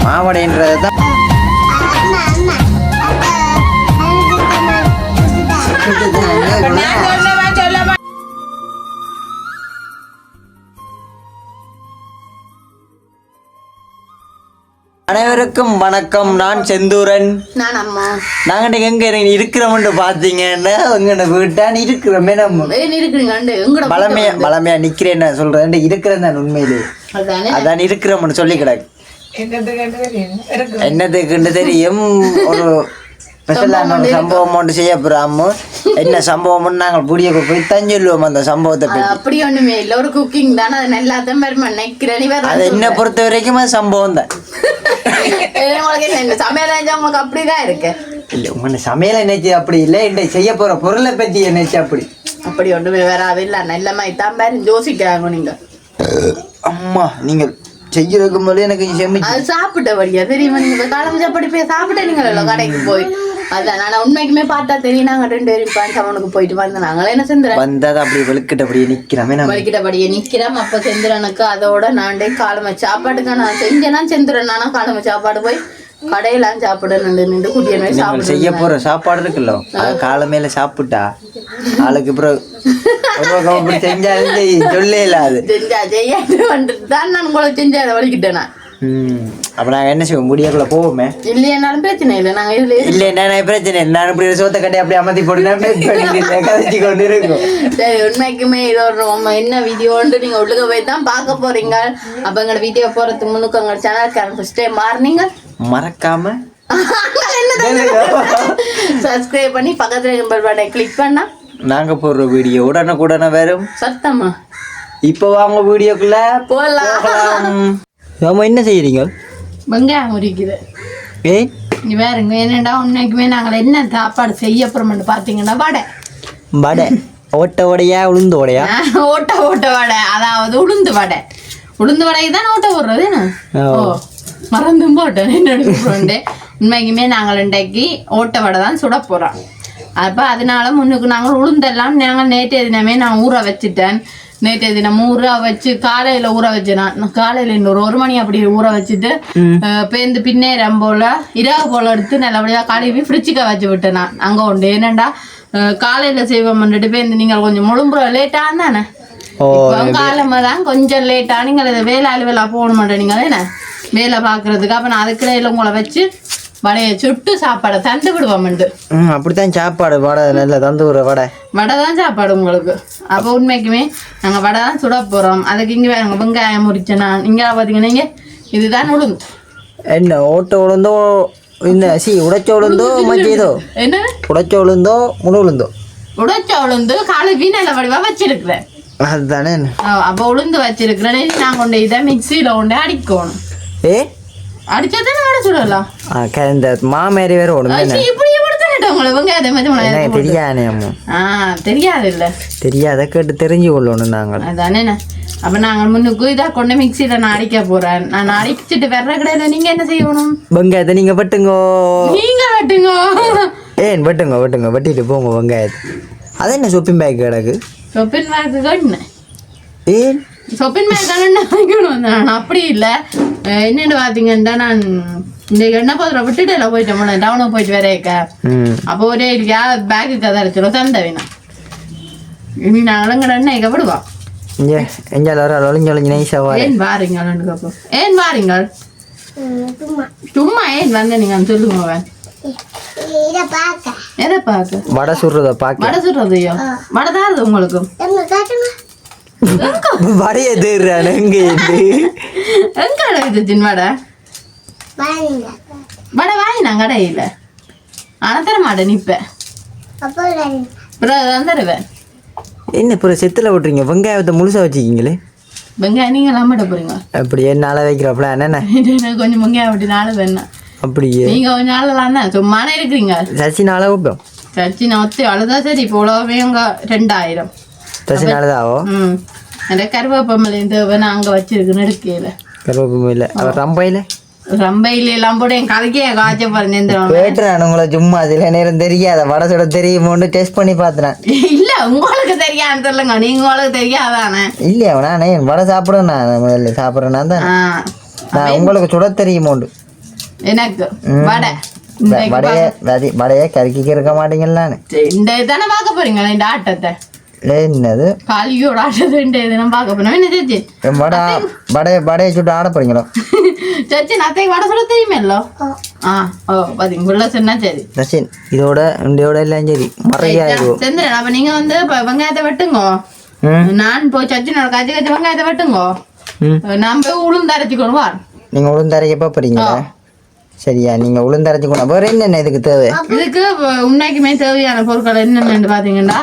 மாவடைன்றதுதான் அனைவருக்கும் வணக்கம். நான் செந்தூரன். நாங்க எங்க இருக்கிறோம் பாத்தீங்கன்னா உங்க வீட்டான் இருக்கிறோமே நம்ம பழமையா நிக்கிறேன் சொல்றேன் இருக்கிறேன் தான் உண்மையிலே அதான் இருக்கிறோம்னு சொல்லி கிடக்கு. என்னதுக்குன்னு தெரியும். ஒரு ஸ்பெஷலான ஒரு சம்பவம் ஒன்று செய்ய போறாமோ என்ன சம்பவம் நாங்கள் புடிய போய் தான் சொல்லுவோம் அந்த சம்பவத்தை. அப்படி ஒண்ணுமே இல்ல, ஒரு குக்கிங் தானே, அது நல்லாதான் நினைக்கிறேன். அது என்ன பொறுத்த வரைக்கும் அது சம்பவம் தான். சமையல் உங்களுக்கு அப்படிதான் இருக்கு இல்ல உங்க சமையல நினைச்சு அப்படி இல்ல, இந்த செய்ய போற பொருளை பத்தி நினைச்சு அப்படி ஒண்ணுமே வராது. இல்ல நல்ல மாதிரி தான் பாரு யோசிக்கிறாங்க நீங்க. அம்மா நீங்க செய்யறதுக்கு முதல்ல எனக்கு அது சாப்பிட்ட வழியா தெரியுமா? நீங்க காலம் சாப்பாடு போய் சாப்பிட்ட நீங்களோ கடைக்கு போய். அதான் நான் உண்மைக்குமே பார்த்தா தெரியும். நாங்க 2 பேரும் சமனுக்கு போயிட்டு வந்தோம். நாங்களே என்ன செஞ்சோம் வந்தது அப்படி வெளுக்கிட்டபடியே நிக்கிறோம். அப்ப செந்திரனுக்கு அதோட நாண்டே காலமை சாப்பாட்டுக்கு நான் செஞ்சேன்னா செந்திரன் நானா காலமை சாப்பாடு போய் கடையெல்லாம் சாப்பிட நின்று குட்டியமே சாப்பிட செய்ய போற சாப்பாடு இருக்குல்ல அது காலமேல சாப்பிட்டா ஆளுக்கு அப்புறம் செஞ்சாலும் சொல்ல இல்லாது தான் நான் உங்களை செஞ்சு அதை வலிக்கிட்டேன். அப்ப நாங்க என்ன செய்வோம் முடியக்குள்ள போவோமே. இல்லையானாலும் பிரச்சனை இல்லை. நாங்க இதுல இல்ல என்ன பிரச்சனை இல்லை. நான் இப்படி சோத்த கட்டி அப்படி அமர்த்தி போட்டு கதைச்சு கொண்டு இருக்கோம். சரி உண்மைக்குமே இது ஒரு என்ன வீடியோன்னு நீங்க உள்ளுக்க போய் தான் பார்க்க போறீங்க. அப்ப எங்களோட வீடியோ போறதுக்கு முன்னுக்கு எங்க சேனலுக்கு ஃபர்ஸ்ட் டைம் மாறினீங்க மறக்காம சப்ஸ்கிரைப் பண்ணி பக்கத்துல நம்பர் பட்டனை கிளிக் பண்ணா நாங்க போடுற வீடியோ உடனே வரும். சத்தமா இப்ப வாங்க வீடியோக்குள்ள போலாம். ஆமா என்ன செய்யறீங்க? வெங்காயம் உரிக்குது. நீ வேறுங்க என்னடா உண்மைக்குமே நாங்கள் என்ன சாப்பாடு செய்ய போறோம்னு பாத்தீங்கன்னா வடை ஓட்ட வடையா உளுந்து வடையா? ஓட்ட வடை, அதாவது உளுந்து வடை தான் ஓட்ட போடுறது. மறந்தும் போட்டேன் என்ன. உண்மைக்குமே நாங்கள் இன்றைக்கு ஓட்ட வடை தான் சுட போறோம். அப்போ அதனால முன்னுக்கு நாங்கள் உளுந்தெல்லாம் நாங்கள் நேற்றைய தினமே நான் ஊற வச்சுட்டேன். நேற்றைய தினம் ஊற வச்சு காலையில ஊற வச்சேன். நான் காலையில இன்னொரு 1 மணி அப்படி ஊற வச்சுட்டு பேருந்து பின்னேரம் போல இரவு போல எடுத்து நல்லபடியா கழுவி ஃப்ரிட்ஜுக்க வச்சு விட்டேன். நான் அங்க உண்டு ஏனண்டா காலையில செய்வோம்னுட்டு பேருந்து நீங்கள் கொஞ்சம் முழும்புற லேட்டா தானே காலமா தான் கொஞ்சம் லேட்டா நீங்கள் வேலை அலுவலா போக மாட்டேன் நீங்கள் என்ன வேலை பாக்குறதுக்கு. அப்ப நான் அதுக்கிடையில உங்களை வச்சு வடையை சுட்டு சாப்பாடை தந்து விடுவோம். அப்படித்தான் சாப்பாடு வடை நல்ல தந்து வடை தான் சாப்பாடு உங்களுக்கு. அப்போ உண்மைக்குமே நாங்க வடை தான் சுட போறோம். அதுக்கு இங்க வேற வெங்காயம் முறிச்சேனா இங்க பாத்தீங்கன்னா இதுதான் உளுந்து. என்ன ஓட்ட உளுந்தோ இந்த உடைச்ச உளுந்தோ மஞ்சதோ என்ன உடைச்ச உளுந்தோ முழு உளுந்தோ? உடைச்ச உளுந்து காலை நல்ல வடிவா வச்சிருக்கிறேன். அதுதானே. அப்போ உளுந்து வச்சிருக்கிறேன். நான் கொண்டு இதை மிக்சியில கொண்டு அடிக்கணும். அடிச்சாதானே வடை சுடலாம். இந்த மாமேரி வேற தெரியாது இல்ல தெரியாத கேட்டு தெரிஞ்சு கொள்ளணும் நாங்கள். அதானே. அப்ப நாங்க முன்னுக்கு இதா கொண்டு மிக்சியில நான் அடிக்க போறேன். நான் அடிச்சுட்டு வர்ற கடையில நீங்க என்ன செய்யணும்? வெங்காயத்தை நீங்க வெட்டுங்க. ஏன் வெட்டுங்க வெட்டிட்டு போங்க வெங்காயத்தை. அது என்ன ஷாப்பிங் பேக் கிடக்கு? ஷாப்பிங் பேக் கண்ணு ஏன் ஷாப்பிங் பேக் கண்ணு நான் அப்படி இல்லை. என்னென்னு பாத்தீங்கன்னா நான் இந்த எண்ணெய் போதுற விட்டுட்டு எல்லாம் போயிட்டேன். டவுனுக்கு போயிட்டு வரையக்க அப்போ ஒரே பேக்கு கதை அரைச்சிடும் தந்தவினா இனி நாங்கள் எங்கட எண்ணெய்க்க விடுவோம். ஏன் வாரீங்கள் சும்மா ஏன் வந்து நீங்க சொல்லுங்க. எதை பார்க்க? வடை சுடுறதையோ? வடை தான் உங்களுக்கு வடைய தேடுறான். எங்க வடை வடை வாங்கினா கடையில ஆனா தர மாட்டேன். நிப்ப தருவேன். என்ன புற செத்துல விட்டுறீங்க? வெங்காயத்தை முழுசா வச்சுக்கீங்களே. வெங்காயம் நீங்க நம்மகிட்ட போறீங்க அப்படி என்னால வைக்கிறப்பல என்ன கொஞ்சம் வெங்காயம் அப்படி நாள வேணா அப்படியே நீங்க கொஞ்சம் நாளெல்லாம் தான் சும்மானே இருக்கிறீங்க. சச்சி நாள வைப்போம். சச்சி நான் ஒத்தி அவ்வளோதான். சரி இப்போ உலகமே 2000 சச்சி நாளதாவோ. அந்த கருவேப்பமில்லை இந்த வேணா அங்க வச்சிருக்கு நெடுக்கையில. கருவேப்பமில்லை ரம்பையில ரம்பையில எல்லாம் போட்டு என் கதைக்கே காய்ச்ச பாருங்க. கேட்டுறேன் உங்களை சும்மா சில நேரம் தெரியாத வடை சுட தெரியுமோன்னு டெஸ்ட் பண்ணி பார்த்தேன். இல்ல உங்களுக்கு தெரியாது தெரியலங்க, நீங்க உங்களுக்கு தெரியாதானே? இல்லையா நானே வடை சாப்பிடுவேன், நான் முதல்ல சாப்பிட்றேன்னா தான் நான் உங்களுக்கு சுட தெரியுமோண்டு. எனக்கு வடை வடையே கறிக்க இருக்க மாட்டீங்களான்னு இந்த தானே பார்க்க போறீங்களா இந்த ஆட்டத்தை? என்னது காலியோட ஆட்டத்தை இந்த இதெல்லாம் பார்க்க போறோம். என்ன சச்சி வடையை சுட்டு ஆட போறீங்களோ? சச்சி அத்தை வடை சொல்ல தெரியுமேல்லோ. ஓ பாத்தீங்க உள்ள சொன்னா சரி. சச்சின் இதோட எல்லாம் சரி மறையாயிரும். செந்திரன் அப்ப நீங்க வந்து வெங்காயத்தை வெட்டுங்கோ, நான் போய் சச்சினோட காய்ச்சி காய்ச்சி வெங்காயத்தை வெட்டுங்கோ, நான் போய் உளுந்து அரைச்சிக்கணும். வா நீங்க உளுந்து அரைக்க போறீங்களா? சரியா, நீங்க உளுந்து அரைச்சிக்கணும். வேற என்னென்ன இதுக்கு தேவை? இதுக்கு உண்மைக்குமே தேவையான பொருட்கள் என்னென்னு பாத்தீங்கன்னா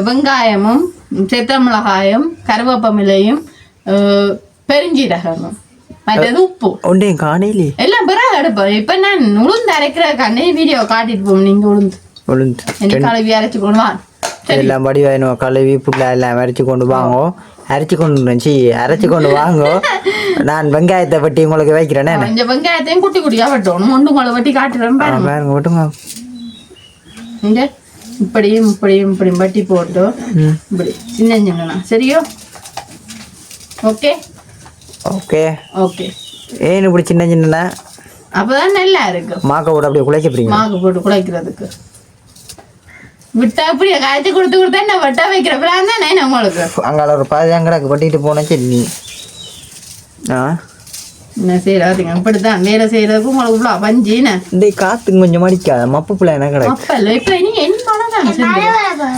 வெங்காயமும் செத்த மிளகாயும் கருவேப்பமிலையும் பெருஞ்சீரகமும் மற்றது உப்பு ஒன்றையும் காணையிலே எல்லாம் பிறகு எடுப்போம். இப்ப நான் உளுந்து அரைக்கிற கண்ணே வீடியோ காட்டிட்டு போவோம். நீங்க உளுந்து கழுவி அரைச்சு கொண்டு வாங்க. எல்லாம் படி வேணும், கழுவி புள்ள எல்லாம் அரைச்சு கொண்டு வாங்கோ, அரைச்சு கொண்டு வாங்கோ. நான் வெங்காயத்தை வெட்டி உங்களுக்கு வைக்கிறேன். இந்த வெங்காயத்தையும் குட்டி குட்டியா வெட்டணும். ஒன்று உங்களை வெட்டி காட்டுறேன் பாருங்க. வெட்டுங்க. இங்க இப்படியும் இப்படியும் இப்படி வட்டி போட்டு இப்படி சின்ன சின்னண்ணா சரியோ? Okay okay okay. ஏன் இப்படி சின்ன சின்னண்ணா? அப்பதான் நல்லா இருக்கு. மாக்க போட்டு அப்படியே குழைக்க போறீங்க? மாக்க போட்டு குழைக்கிறதுக்கு விட்டா அப்படியே காய்ச்சி கொடுத்தா என்ன வட்டா வைக்கிற பிளான் தானே நம்மளுக்கு. அங்கால ஒரு பாதியாங்கடாக்கு வட்டிட்டு போனா சரி. நீ என்ன செய்யறாதீங்க இப்படித்தான் வேலை செய்யறதுக்கு உங்களுக்கு இவ்வளோ பஞ்சின்னு இந்த காத்து கொஞ்சம் மடிக்காத மப்பு பிள்ளை என்ன கிடையாது. அப்ப இல்லை இப்ப நீ என்ன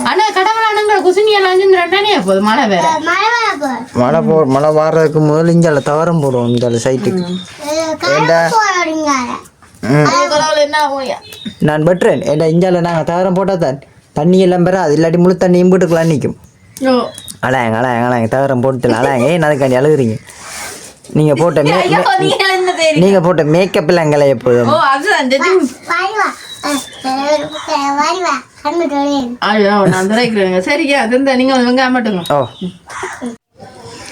ஆனா கடவுளானுங்கிற குசுனி எல்லாம் செஞ்சுட்டானே போதும். மழை வேற மழை வாடுறதுக்கு முதல்ல இஞ்சால தவறம் போடுவோம். இந்த சைட்டுக்கு நான் பெற்றேன். ஏண்டா இஞ்சால நாங்கள் தவறம் போட்டால் தான் தண்ணி எல்லாம் பெற, அது இல்லாட்டி முழு தண்ணியும் போட்டுக்கலாம் நிற்கும். அழாங்க தவறம் போட்டு அழாங்க. ஏன் அதுக்காண்டி அழுகுறீங்க? நீங்க போட்ட மேக்கப் எல்லாம் கலைய போதும்.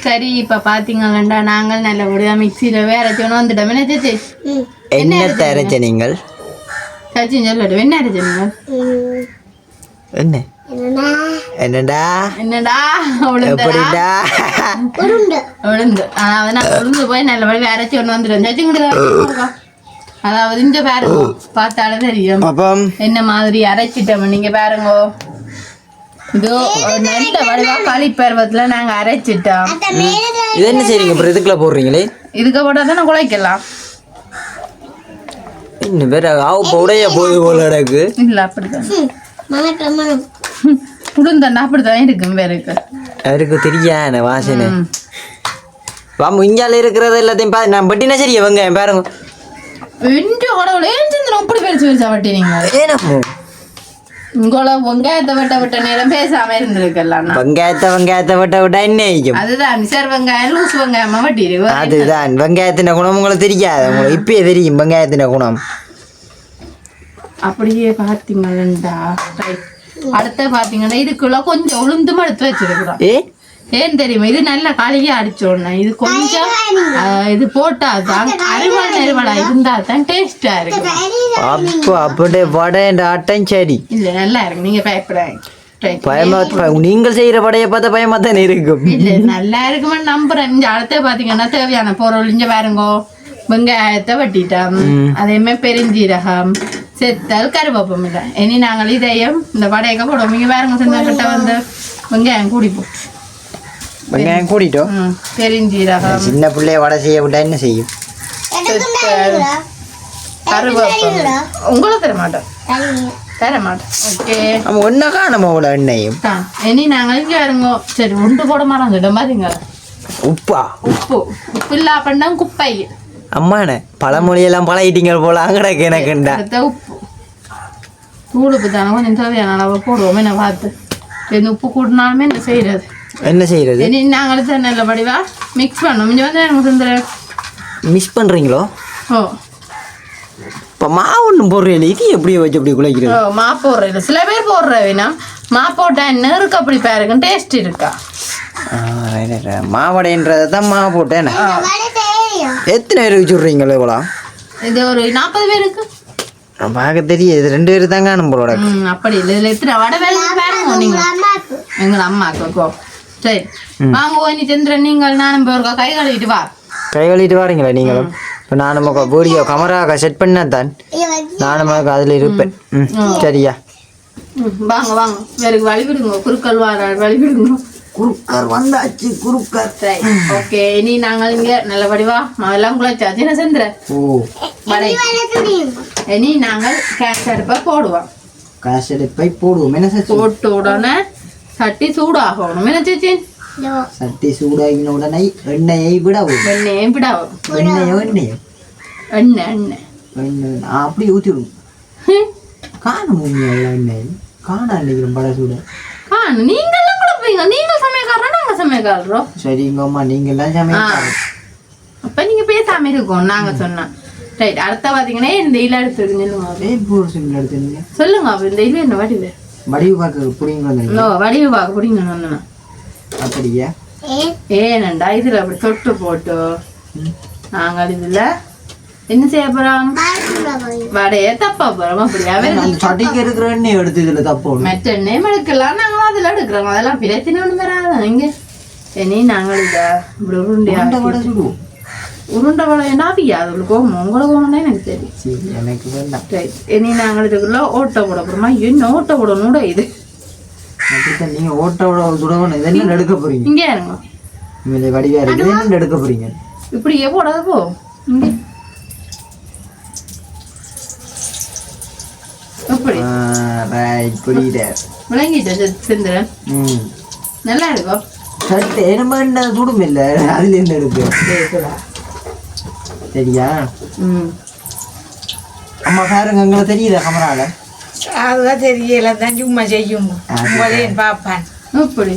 சரி இப்ப பாத்தீங்கன்னா நாங்கள் நல்லபடியா மிக்சியில வேற வந்துட்டோம். என்ன அரைச்ச நீங்கள்? சொல்லட்டும் என்ன அரைச்ச நீங்கள்? என்ன என்னடா என்னடா எப்படிடா உளுந்து உளுந்து போய் நல்லபடி அரைச்சி ஒன்று வந்துடும். அதாவது இங்க பாருங்க, பார்த்தாலும் தெரியும் என்ன மாதிரி அரைச்சிட்டோம். நீங்க பாருங்க, இதோ நல்ல வடிவா களி பருவத்துல நாங்க அரைச்சிட்டோம். இது என்ன செய்றீங்க? அப்புறம் இதுக்குள்ள போடுறீங்களே? இதுக்கு போட்டா தான் குழைக்கலாம். இன்னும் வேற உடைய போது போல எனக்கு இல்ல அப்படிதான் உளுந்தண்ணா அப்படிதான் இருக்கும். வேற இருக்கு தெரியாத வாசனை. வாம இஞ்சால இருக்கிறது எல்லாத்தையும் பா நான் பட்டினா சரியா வெங்காயம் பாருங்க. அப்படி பெருசு பெருசா வட்டினீங்க. உங்களை வெங்காயத்தை விட்ட நேரம் பேசாம இருந்திருக்கலாம். வெங்காயத்தை விட்டா என்ன ஆயிக்கும்? அதுதான் சார் வெங்காயம் லூசு வெங்காயமா வட்டிடு. அதுதான் வெங்காயத்தின குணம் உங்களுக்கு தெரியாது. உங்களுக்கு இப்பயே தெரியும் வெங்காயத்தின குணம். அப்படியே பாத்தீங்களா? அடுத்த பாத்தீங்கன்னா இதுக்குள்ள கொஞ்சம் உளுந்தும் எடுத்து வச்சிருக்கிறோம். ஏன் தெரியுமா? இது நல்ல காலையே அடிச்சோடனே இது கொஞ்சம் இது போட்டாதான் அருவா இருந்தா தான் டேஸ்டா இருக்கு. அப்போ அப்படியே வடை ஆட்டம் சரி இல்ல நல்லா இருக்கு. நீங்க பயப்படாங்க. நீங்கள் செய்யற படையை பார்த்தா பயமா தானே இருக்கும். இல்ல நல்லா இருக்குமான்னு நம்புறேன். இங்க அடுத்த பாத்தீங்கன்னா தேவையான பொருள் இங்க பாருங்க. வெங்காயத்தை வட்டிட்டோம், அதே மாதிரி பெருஞ்சீரகம், செத்தல், கருவேப்பம் இல்லை. இனி நாங்கள் இதையும் இந்த வடையக்க போடுவோம். இங்க பாருங்க, சின்னக்கிட்ட வந்து வெங்காயம் கூடிப்போம். வெங்காயம் கூடிட்டோம். பெருஞ்சீரகம். சின்ன பிள்ளைய வடை செய்ய விட்டா என்ன செய்யும்? கருவேப்பம் உங்களை தர மாட்டோம். ஓகே நம்ம ஒன்னா காணாம அவ்வளோ எண்ணெயும். இனி நாங்கள் இங்கே இருங்கோ. சரி ஒன்று போட மாட்டோம். பாத்தீங்க உப்பா உப்பு இல்லா பண்ணா குப்பை. அம்மாண்ணே பழமொழியெல்லாம் பழகிட்டீங்க போல. அங்கடக்கு எனக்குண்டா உப்பு தூளுப்பு தானே கொஞ்சம் தேவையான அளவு போடுவோம். என்ன பார்த்து இந்த உப்பு கூட்டினாலுமே என்ன செய்யறது? இனி நாங்கள் நல்ல படிவா மிக்ஸ் பண்ணோம். இங்கே வந்து எனக்கு சுந்தர மிக்ஸ் பண்ணுறீங்களோ? ஓ இப்போ மாவு ஒன்றும் போடுறீங்க. இது எப்படி வச்சு அப்படி குழைக்கிறது? மா போடுறேன். சில பேர் போடுற வேணாம். மா போட்டா என்ன இருக்கு அப்படி பாருங்க, டேஸ்ட் இருக்கா? மாவடைன்றதை தான் மாவு போட்டேன். எத்தனை பேருக்கு சொல்றீங்களோ இவ்வளோ? இது ஒரு 40 பேருக்கு பார்க்க தெரியும் இது 2 பேரு தாங்க நம்மளோட. அப்படி இதுல எத்தனை வடை வேணும் பாருங்க நீங்க. எங்க அம்மாக்கோ சரி வாங்க நீ சந்திரன் நீங்கள் நானும் போயிருக்கோம். கை கழுவிட்டு வா. கை கழுவிட்டு வாரீங்களா நீங்களும்? இப்போ நானும் வீடியோ கேமரா செட் பண்ணா தான் நானும் அதில் இருப்பேன். சரியா வாங்க வாங்க வேறு வழி விடுங்க. குறுக்கல் வார வழி விடுங்க. குறுக்கர் வந்தாச்சு குறுக்கர். ஓகே இனி நாங்கள் இங்க நல்ல வடிவா எல்லாம் குழைச்சாச்சு. என்ன சந்திர இனி நாங்கள் கேஸ் அடுப்பை போடுவோம். கேஸ் அடுப்பை போடுவோம். என்ன போட்ட உடனே சட்டி சூடாகணும். என்ன சேச்சி சட்டி சூடாகின உடனே எண்ணெயை விடவும். எண்ணெயை விடவும். எண்ணெய் அப்படி ஊற்றிடும். காணும் எண்ணெய் காணா நினைக்கிறோம் பட சூட காணும். நீங்கெல்லாம் கொடுப்பீங்க. நீங்க சமையக்காரரா நாங்க சமையக்காரரோ? சரிங்கம்மா நீங்க எல்லாம் சமையக்காரர். அப்ப நீங்க பேசாம இருக்கோம் நாங்க சொன்னா. ரைட் அடுத்த பாத்தீங்கன்னா இந்த இல எடுத்துருங்க. சொல்லுங்க அப்ப இந்த இல என்ன வடிவு வடிவு பார்க்க புடிங்க. வடிவு பார்க்க புடிங்க. அப்படியா ஏனண்டா இதுல அப்படி தொட்டு போட்டு நாங்கள் இதுல என்ன செய்ய போறோம்? வடைய தப்பா போறோம். அப்படியா சட்டிக்கு இருக்கிற எண்ணெய் எடுத்து இதுல தப்போம். மற்ற எண்ணெயும் எடுக்கலாம். நாங்களும் அதுல எடுக்கிறோம். அதெல்லாம் பிரச்சனை ஒண்ணு வராது. இங்க இனி நாங்கள் இத இப்படி உருண்டை வடை நாவியா அதுக்கு உங்களுக்கு ஒண்ணுன்னா எனக்கு தெரியும். எனக்கு வேண்டாம். இனி நாங்கள் இதுக்குள்ள ஓட்ட போட போறோமா? இன்னும் ஓட்ட போடணும் இது. நீங்க ஓட்ட விடணும். இதெல்லாம் எடுக்க போறீங்க. இங்க இருங்க. இங்க வடிவா இருக்கு. என்ன எடுக்க போறீங்க? இப்படியே போடாத போ. இங்க எப்படி புரியுது விளங்கிட்டு செந்துறேன். நல்லா இருக்கும். சட்டை என்ன சுடும் இல்ல அதுல என்ன எடுக்கு சரியா? அம்மா பாருங்க எங்களை தெரியுதா கமரால? அதுதான் தெரியல தான் சும்மா செய்யும் பாப்பான். இப்படி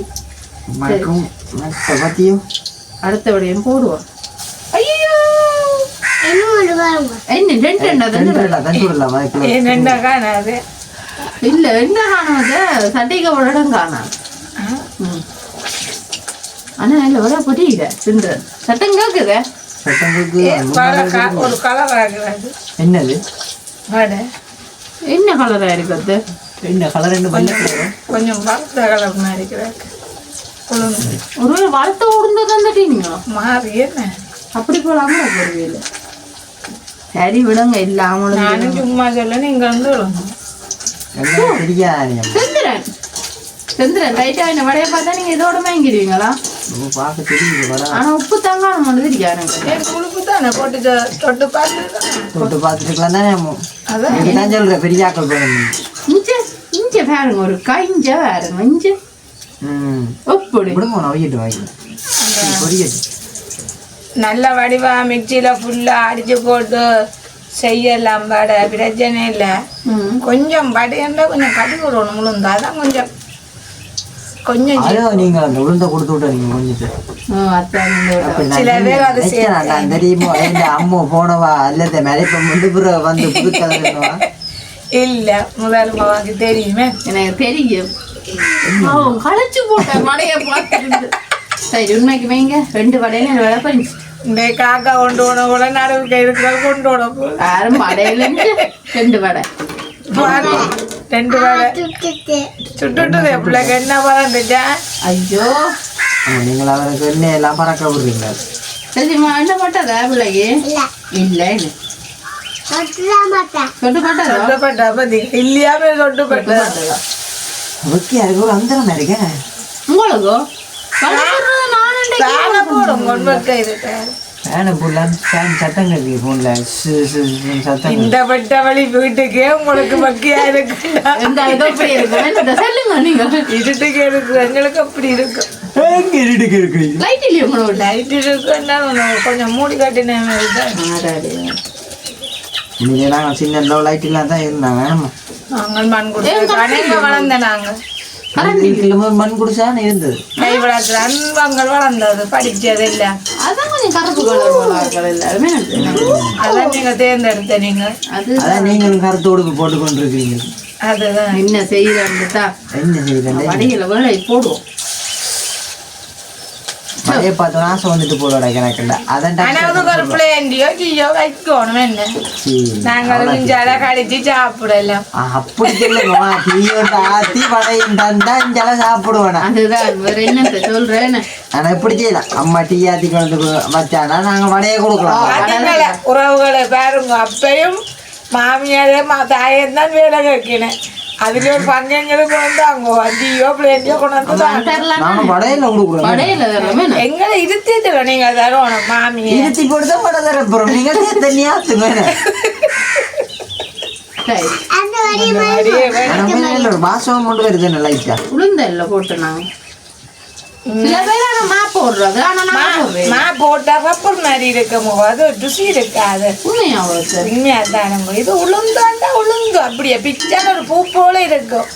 பத்தியும் அடுத்தபடியும் போடுவோம். ஐயோ என்ன காணாது இல்ல என்ன காணாது சட்டைக்கு ஒரு இடம் காணாது. ஆனா இல்ல விட புரியுத சிந்தன் சட்டம் கேக்குத ஒரு கலர் ஆகுது. என்னது என்ன கலரா இருக்குது? என்ன கலர்? கொஞ்சம் வறுத்த கலர் மாதிரி இருக்கிறாங்க. ஒரு வறுத்த உடுந்து தந்துட்டீங்க மாறி என்ன அப்படி போலாம போடுவீங்க. சரி விடுங்க இல்லாம நானும் சும்மா சொல்ல நீங்க வந்து செந்திரன் செந்திரன் ரைட்டா என்ன வடைய பார்த்தா நீங்க இதோட வாங்கிடுவீங்களா? ஆனா உப்பு தாங்கான தெரியா எனக்கு உழுப்பு தானே போட்டு தொட்டு போட்டு பார்த்துட்டுக்கலாம் தானே சொல்ற பெரியாக்கள் இஞ்ச இஞ்ச பாருங்க ஒரு கைஞ்ச பாருங்க இஞ்ச எப்படி நல்ல வடிவா மிக்சியில ஃபுல்லா அடிச்சு போட்டு செய்யலாம். வடை பிரச்சனை இல்லை. கொஞ்சம் வடையண்டா கொஞ்சம் கட்டி விடணும். முழுந்தா தான் கொஞ்சம் கொஞ்சம் நீங்க அந்த உளுந்த கொடுத்து விட்டீங்க. சில பேர் அதை செய்யலாம் தெரியுமோ? அம்மா போனவா அல்லது மறைப்ப முன்புற வந்து புதுக்கலவா இல்ல முதல் மாவாக்கு தெரியுமே. எனக்கு தெரியும். களைச்சு போட்ட வடைய பார்த்து சரி உண்மைக்கு வைங்க. 2 வடையில வேலை பண்ணி இந்த காக்கா கொண்டு போன கூட நடுவுக்கு இருக்கிற கொண்டு போட யாரும் வடையில 2 வடை 2 வடை சுட்டுட்டு பிள்ளைக்கு என்ன பறந்துச்சா? ஐயோ நீங்கள் அவருக்கு எண்ணெய் எல்லாம் பறக்க விடுறீங்க. சரிம்மா என்ன போட்டதா பிள்ளைக்கு? இல்ல சொட்டுப்பட்டா பத்தி இல்லையாமே சொட்டுப்பட்டா ஓகே. அதுக்கு ஒரு அந்தரம் இருக்கேன் உங்களுக்கு இந்த பட்ட வழி வீட்டுக்கே உங்களுக்கு பக்கியா இருக்கு. சொல்லுங்க நீங்க இருட்டுக்கு இருக்கு எங்களுக்கு அப்படி இருக்கு. கொஞ்சம் மூடி காட்டின சின்ன லைட் எல்லாம் தான் இருந்தாங்க. நாங்கள் மண் கொடுத்து வளர்ந்த நாங்கள் மண் குடிச்சா இருந்தது. கைவிடாது அன்பங்கள் வளர்ந்தது படிச்சது இல்ல. அதான் கொஞ்சம் கருப்பு கலர் எல்லாருமே அதான் நீங்க தேர்ந்தெடுத்த நீங்க அதான் நீங்களும் கருத்து உடுப்பு போட்டு கொண்டிருக்கீங்க. அதுதான் என்ன செய்யறா என்ன செய்யறேன் வடையில வேலை போடுவோம். அதே பார்த்து ஆசை வந்துட்டு போலோட கணக்குண்டா அதான் ஆனா அதுக்கு ஒரு பிளேண்டியோ கீயோ வைக்கணும் என்ன நாங்கள் இஞ்சால கடிச்சு சாப்பிடலாம் அப்படி சொல்லுங்கம்மா டீயோட ஆத்தி வடையும் தந்தா இஞ்சால சாப்பிடுவேனா அதுதான் வேற என்னத்த சொல்றேன்னு ஆனா எப்படி செய்யலாம் அம்மா டீ ஆத்தி கொண்டு வச்சானா நாங்க வடையை கொடுக்கலாம் பாத்தீங்களா உறவுகளை பாருங்க அப்பயும் மாமியாரே தாயம் தான் வேலை கேட்கினேன் அதுல ஒரு பங்கங்களுக்கு வந்தாங்க வண்டியோ பிளேண்டியோ கொண்டு வந்து நானும் வடையில கொடுக்குறோம் வடையில தரலாமே எங்களை இருத்திட்டு நீங்க தருவோம் மாமியை இருத்தி போட்டு வடை தர போறோம் நீங்க தண்ணி ஆத்துங்க ஒரு மாசம் கொண்டு வருது லைட்டா உளுந்தல்ல போட்டு நாங்க சில பேர் ஆனா மா போடுறது ஆனா நான் போடுறேன் மா போட்டா ரப்பர் மாதிரி இருக்கும் அது ருசி இருக்காது உண்மையா அவளுக்கு உண்மையா தானுங்க இது உளுந்தாண்டா உளுந்து அப்படியே பிச்சான ஒரு பூ போல இருக்கும்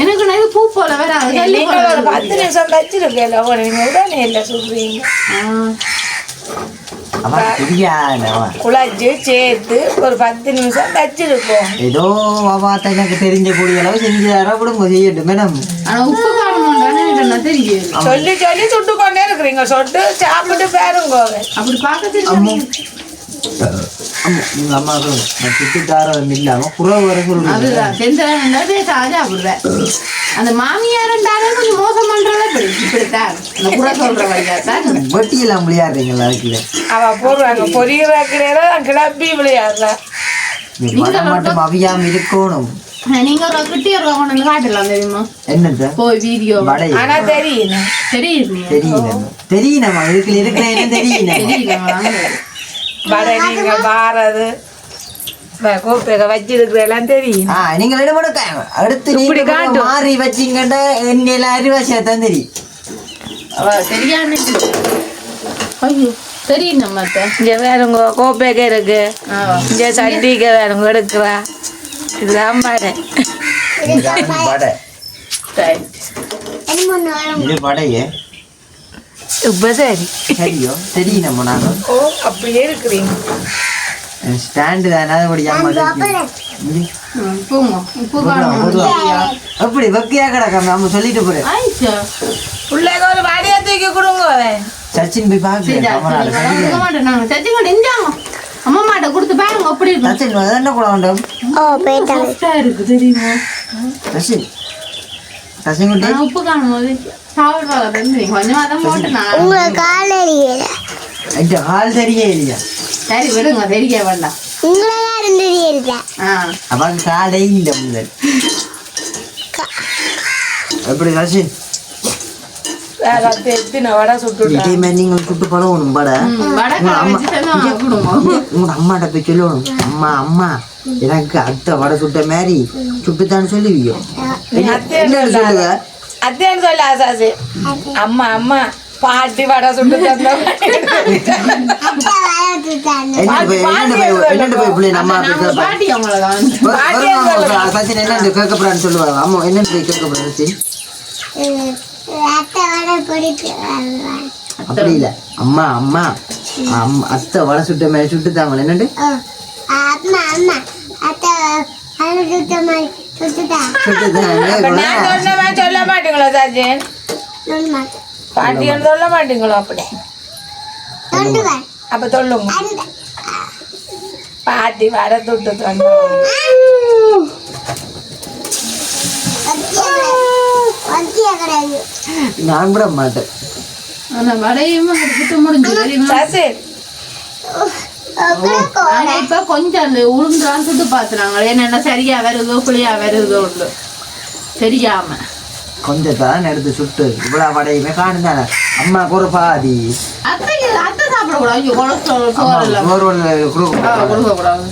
எனக்கு நான் இது பூ போல வேற நீங்க ஒரு 10 நிமிஷம் தச்சிருக்கல நீங்க உடனே இல்லை சொல்றீங்க குழச்சு சேர்த்து ஒரு 10 நிமிஷம் தச்சிருக்கோம் ஏதோ எனக்கு தெரிஞ்ச கூடிய அளவு செஞ்சு தர விடுங்க செய்யட்டும் மேடம் ஆனா உப்பு காரணம் தெரியும் சொல்லி சொல்லி சுட்டு கொண்டே இருக்கிறீங்க சொட்டு சாப்பிட்டு பாருங்க அப்படி பார்க்க தெரியும் எங்க அம்மாவுக்கு நான் சுட்டுத்தாரம் இல்லாம குறவு வர சொல்றேன் அதுதான் செஞ்சு சாப்பிடுறேன் அந்த மாமியாரண்டாலே கொஞ்சம் மோசம் பண்றதே இப்படித்தான் அந்த குறை சொல்ற வழியாத்தான் வட்டியெல்லாம் விளையாடுறீங்களா அதுக்குள்ள அவ போடுவாங்க பொரியல கிளப்பி விளையாடுற மட்டும் அவியாம இருக்கணும் நீங்க ஒரு கிட்டி ஒரு கொண்டு வந்து காட்டலாம் தெரியுமா என்னது போய் வீடியோ ஆனா தெரியும் தெரியுமா இருக்கிற என்ன தெரியும் வடை நீங்க பாரது கோப்பைக வச்சிருக்கிற எல்லாம் தெரியும் நீங்க அடுத்து இப்படி மாறி வச்சீங்கன்னா என்ன அரிவாசியாத்தான் தெரியும் தெரியாம ஐயோ தெரியும் நம்ம இங்க வேறுங்க கோப்பைக இருக்கு இங்க சட்டிக்க வேறுங்க எடுக்கிறா இதுதான் வடை இது வடையே இப்ப சரி சரியோ தெரியும் நம்ம நாங்க அப்படியே இருக்கிறீங்க ஸ்டாண்டு தானே அப்படி வக்கியா கிடக்காம நம்ம சொல்லிட்டு போறேன் பிள்ளைங்க ஒரு வடையை தூக்கி கொடுங்க சச்சின் போய் பாக்க அம்மா மாட்ட கொடுத்து பாருங்க அப்படி சச்சின் என்ன கூட வேண்டும் இருக்கு தெரியுமா சச்சின் சச்சின் குட்டி உப்பு காணும் போது சாப்பிடுவாங்க கொஞ்சமா தான் போட்டு உங்க கால் தெரியல கால் தெரிய இல்லையா சரி விடுங்க தெரிய வேண்டாம் உங்களை யாரும் தெரியல அவன் காலே இல்லை முதல் எப்படி சச்சின் வடை சுட்டு நீங்க சுட்டு பழகணும் வடை உங்க அம்மாட்ட போய் சொல்லணும் அம்மா அம்மா எனக்கு அத்தை வடை சுட்ட மாதிரி சுட்டுத்தான்னு சொல்லுவீங்க சொல்லுங்க அத்தேன்னு சொல்ல ஆசாசு அம்மா அம்மா பாட்டி வடை சுட்டு கேட்கப்படான்னு சொல்லுவாங்க அம்மா என்னன்னு போய் கேட்கப்படாது அப்படி இல்ல அம்மா அம்மா அத்தை வடை சுட்ட மாதிரி சுட்டுத்தாங்களே என்னண்டு சொல்ல மாட்டீங்களா சாஜன் பாட்டின்னு சொல்ல மாட்டீங்களோ அப்படி அப்ப சொல்லுங்க பாட்டி வடை சுட்டு நான் கூட மாட்டேன் ஆனா வடையும் முடிஞ்சு தெரியுமா இப்ப கொஞ்சம் அந்த உளுந்துலாம் சுட்டு பாத்துறாங்க என்னென்ன சரியா வருதோ புளியா வருதோ தெரியாம கொஞ்சம் தான் எடுத்து சுட்டு இவ்வளவு வடையுமே காணுந்தானே அம்மா ஒரு பாதி அத்தை சாப்பிடக்கூடாது கொடுக்கக்கூடாது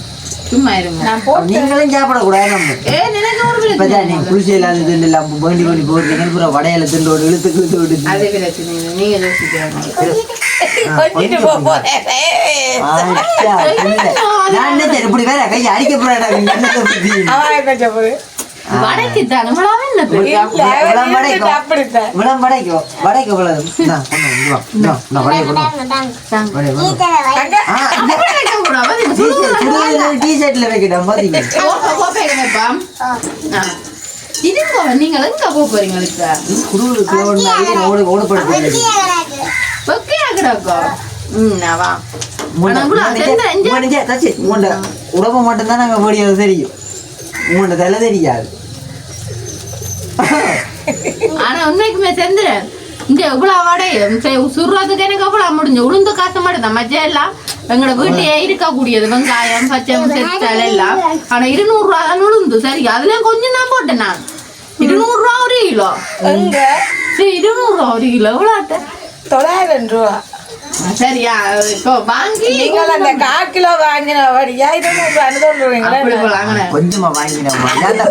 சும்மா இருங்க நீங்களும் சாப்பிடக்கூடாது நம்ம குளிச்சு எல்லாம் வேண்டி வேண்டி போடுறீங்க பூரா வடையில திண்டோடு இழுத்து விட்டு அதே பிரச்சனை நீங்க இப்படி வேற கையை அடிக்க போறேன் வடைக்கு தானே நீங்க எங்க போக போறீங்க வெக்கையா கிடக்கும் வா உடம்பு மட்டும்தான் நாங்க போடியது தெரியும் உங்களோட தலை தெரியாது ஆனா உண்மைக்குமே செந்துறேன் இந்த எவ்வளவு வடையும் சுடுறதுக்கு எனக்கு எவ்வளவு முடிஞ்சு உளுந்து காசு மட்டும் மஜ்ஜா எல்லாம் எங்களோட வீட்டையே இருக்கக்கூடியது வெங்காயம் பச்சை செத்தல் எல்லாம் ஆனா 200 ரூபா தான் உளுந்து சரி அதுலயும் கொஞ்சம் தான் போட்டேன் நான் 200 ரூபா ஒரு கிலோ சரி 200 ரூபா ஒரு கிலோ எவ்வளோ 900 ரூபா சரியா இப்போ வாங்கி நீங்கள் அந்த 1/4 கிலோ வாங்கினபடியா 200 சொல்றீங்களா கொஞ்சமா வாங்கின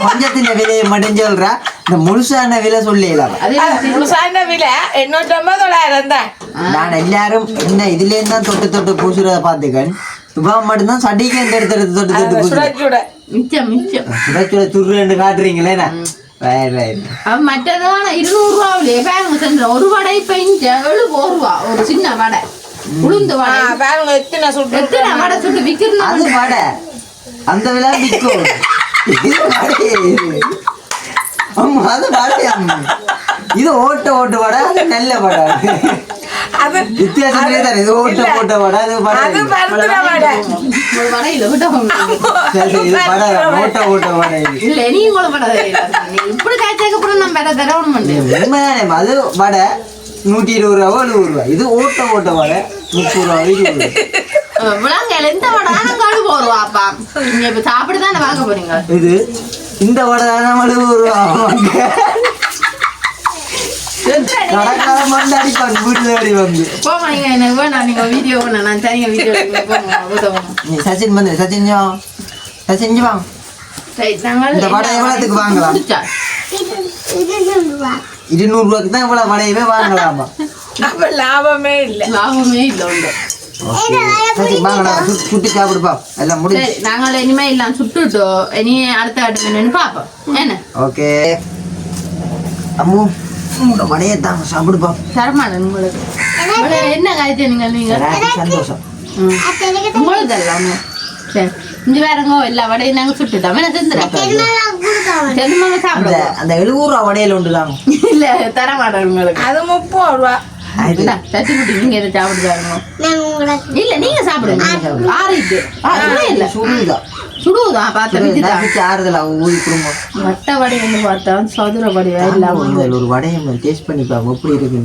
கொஞ்சத்தின் விலையை மட்டும் சொல்றா இந்த முழுசான விலை சொல்லலாம் முழுசான விலை 850 தான் நான் எல்லாரும் என்ன இதுல தான் தொட்டு தொட்டு பூசுறத பாத்துக்கன் இப்ப மட்டும்தான் சடிக்கு எடுத்து தொட்டு தொட்டு பூசுற மிச்சம் மிச்சம் சுட துருன்னு காட்டுறீங்களே மற்றதான 200 ரூபாவிலே பேங்க சென்ற ஒரு வடை இப்ப 7 ரூபா ஒரு சின்ன வடை உளுந்து வடை எத்தனை வடை சுட்டு விற்கிறோம் அது வடை அந்த விலை விற்கும் ஆமா அது வடை இது ஓட்ட வடை அது நல்ல வடை வித்தியாசம் இது ஓட்ட வடை அது இல்ல நீ கூட வடை இப்படி காய்ச்சதுக்கு நம்ம வேற தரணும் அது வடை 120 ரூபா 70 ரூபா இது ஓட்ட வடை 30 ரூபா 20 விளாங்கல இந்த வடை தான் காடு போடுவாப்பா நீங்க இப்ப சாப்பிட்டுதானே வாங்க போறீங்க இது இந்த வடை தான் 70 ரூபா சச்சின் வந்து சச்சின் இந்த வடை எவ்வளவுக்கு வாங்கலாம் 200 ரூபாய்க்கு தான் இவ்வளவு வடையவே வாங்கலாமா லாபமே இல்லை உண்டு சுட்டு சாப்பிடுப்பா எல்லாம் முடிஞ்சு நாங்கள் இனிமே எல்லாம் சுட்டுட்டோம் இனி அடுத்த அடுத்து பாப்போம் என்ன ஓகே அம்மு வடையை தாங்க சாப்பிடுப்பா தரமாட்டேன் உங்களுக்கு என்ன காய்ச்சி நீங்க சந்தோஷம் உங்களுக்கு எல்லாம் சரி இங்க வேறங்க எல்லா வடையும் நாங்க சுட்டுட்டோம் என்ன செஞ்சுறோம் சாப்பிடுவோம் அந்த 70 ரூபா வடையில உண்டுதாங்க இல்ல தரமாட்டேன் உங்களுக்கு அது 30 ரூபா தட்டி குட்டி நீங்க எதை சாப்பிடுவாங்க இல்ல நீங்க சாப்பிடுங்க ஆறிட்டு இல்ல சுடுவதா பார்த்தா ஆறுதல் ஊதி குடும்பம் வட்ட வடை வந்து பார்த்தா சதுர வடையா இல்லாம ஒரு வடையை டேஸ்ட் பண்ணிப்பாங்க எப்படி இருக்கு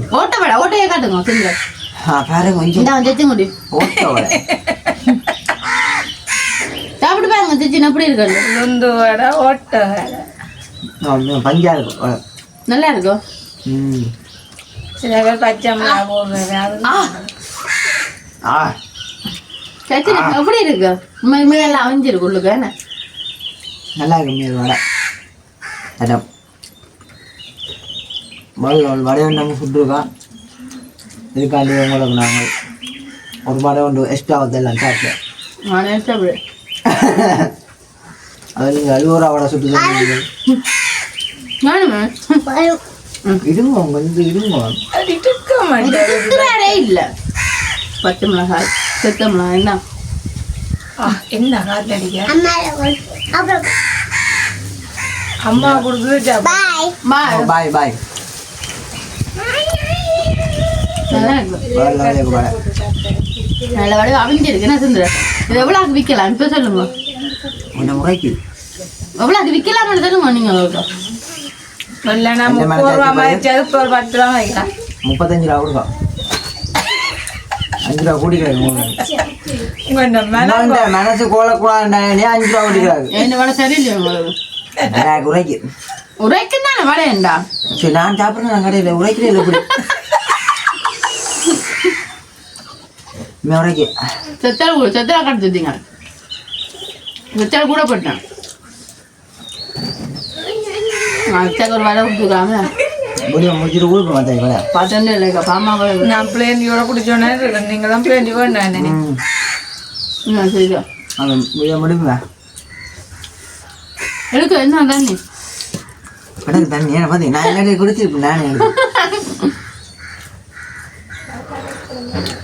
ஓட்டையை காட்டுங்க செஞ்சு பாருங்க கொஞ்சம் செச்சுங்குடி ஓட்ட வடை சாப்பிட்டு பாருங்க செச்சு எப்படி இருக்கு உளுந்து வடை ஓட்ட வடை பஞ்சா இருக்கும் நல்லா இருக்கும் சில பேர் பச்சை மிளகா போடுறது சச்சி எப்படி இருக்கு உண்மையுமே எல்லாம் அவிஞ்சிருக்கு உள்ளுக்கு என்ன நல்லா இருக்கு மீது வடை அதான் வடை நாங்கள் சுட்டுருக்கோம் இதுக்காண்டி உங்களுக்கு நாங்கள் ஒரு வடை ஒன்று எக்ஸ்ட்ரா வந்தெல்லாம் சாப்பிட்டேன் அது நீங்கள் 70 ரூபா வடை சுட்டு இடுங்க கொஞ்சம் இடுங்க இல்ல பச்சை மிளகாய் செத்த மிளகாய் என்ன காத்தடிக்க அம்மா கொடுத்து பாய் பாய் நல்ல வடை அவிஞ்சிருக்கு என்ன செஞ்சுற இது எவ்வளோக்கு விற்கலாம் இப்போ சொல்லுங்க முறைக்கு எவ்வளோக்கு விற்கலாம்னு சொல்லுங்க நீங்கள் 30 ரூபா மாதிரி ஒரு 10 ரூபா வைக்கலாம் 35 ரூபா கொடுக்கும் 5 ரூபா கூட்டிக்கிறாங்க மனசு கோலக்கூடாது 5 ரூபா கூட்டிக்கிறாங்க என்ன வடை சரியில்லையா உங்களுக்கு உரைக்கு உரைக்கு தானே வடையண்டா சரி நான் சாப்பிட்றேன் நான் கடையில் உரைக்கிறேன் இல்லை எப்படி உரைக்கு செத்தால் கட்டுத்தீங்க செத்தால் கூட போட்டேன் ஒரு வடை கொடுத்துருக்காங்க முடிச்சுட்டு ஊருக்கு வந்தேன் கடை பார்த்தேன் இல்லைக்கா பாமா நான் பிளேண்டியோட குடிச்சோன்னே நீங்கள் தான் பிளேண்டி வேண்டாம் சரிக்கா முடியுங்களா எடுக்க என்ன தண்ணி கடக்கு தண்ணி ஏன்னா பார்த்தீங்க நான் எல்லாத்தையும் குடிச்சிருப்பேன் நானே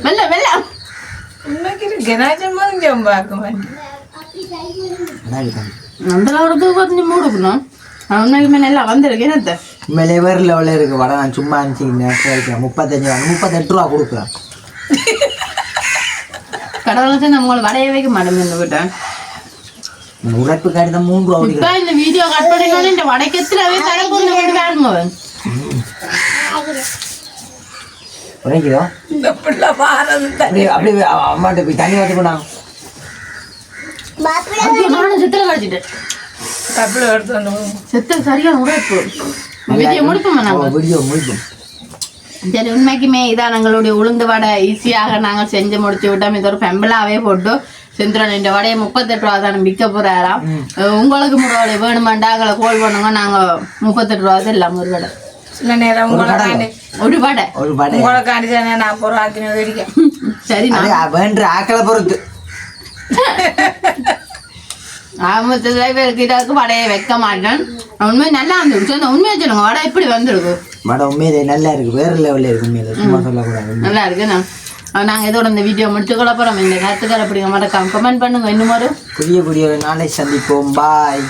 வெள்ள வெள்ள இன்னைக்கு கனாஜம் கொஞ்சம் பார்க்க மாட்டேன் அந்த அளவுக்கு கொஞ்சம் மூடுக்கணும் உண்மைக்குமே நல்லா வந்திருக்கு என்னத்த உண்மையிலே வேறு லெவலில் இருக்கு வடை. நான் சும்மா அனுப்பிச்சு 38 ரூபா கொடுக்குறேன். கடவுளை நம்மள வடைய வைக்க மாட்டேன் விட்டேன். உழைப்பு காட்டி தான் 3 ரூபா இப்ப இந்த வீடியோ கட் பண்ணினோட இந்த வடைக்கத்துலவே தரப்போது வேணுமோ உழைக்கிறோ இந்த பிள்ளை பாரது அப்படியே அம்மாட்ட போய் தண்ணி வாட்டி போனாங்க. நானும் செத்துல கழிச்சிட்டேன். தப்பில் எடுத்து வந்து செத்தல் சரியான உழைப்பு. வீடியோ முடிப்போமா நாங்கள்? வீடியோ முடிப்போம். சரி, உண்மைக்குமே இதான் எங்களுடைய உளுந்து வடை ஈஸியாக நாங்கள் செஞ்சு முடிச்சு விட்டோம். இது ஒரு பெம்பலாவே போட்டு செந்துரன் இந்த வடையை 38 ரூபா தானே விற்க போறாராம். உங்களுக்கு முறை வேணுமாண்டா எங்களை கோல் பண்ணுங்க. நாங்கள் 38 ரூபா தான் இல்லாம ஒரு வடை. சில நேரம் உங்களுக்காண்டி ஒரு வடை உங்களுக்காண்டி தானே நான் பொருள் ஆக்கின வெடிக்க. சரி, வேண்ட ஆக்களை பொறுத்து பேருக்கு வடையை வைக்க மாட்டேன். உண்மையை நல்லா வந்துருச்சு. அந்த உண்மையை சொல்லுங்க, வடை எப்படி வந்துருக்கு? வடை உண்மையிலே நல்லா இருக்கு, வேற லெவலில் இருக்கு. உண்மையில சும்மா சொல்லக்கூடாது, நல்லா இருக்கு. நாங்கள் இதோட இந்த வீடியோ முடிச்சுக்கொள்ள போகிறோம். இந்த கருத்துக்கள் அப்படிங்க மறக்காம கமெண்ட் பண்ணுங்க. இன்னும் ஒரு புதிய நாளை சந்திப்போம். பாய்.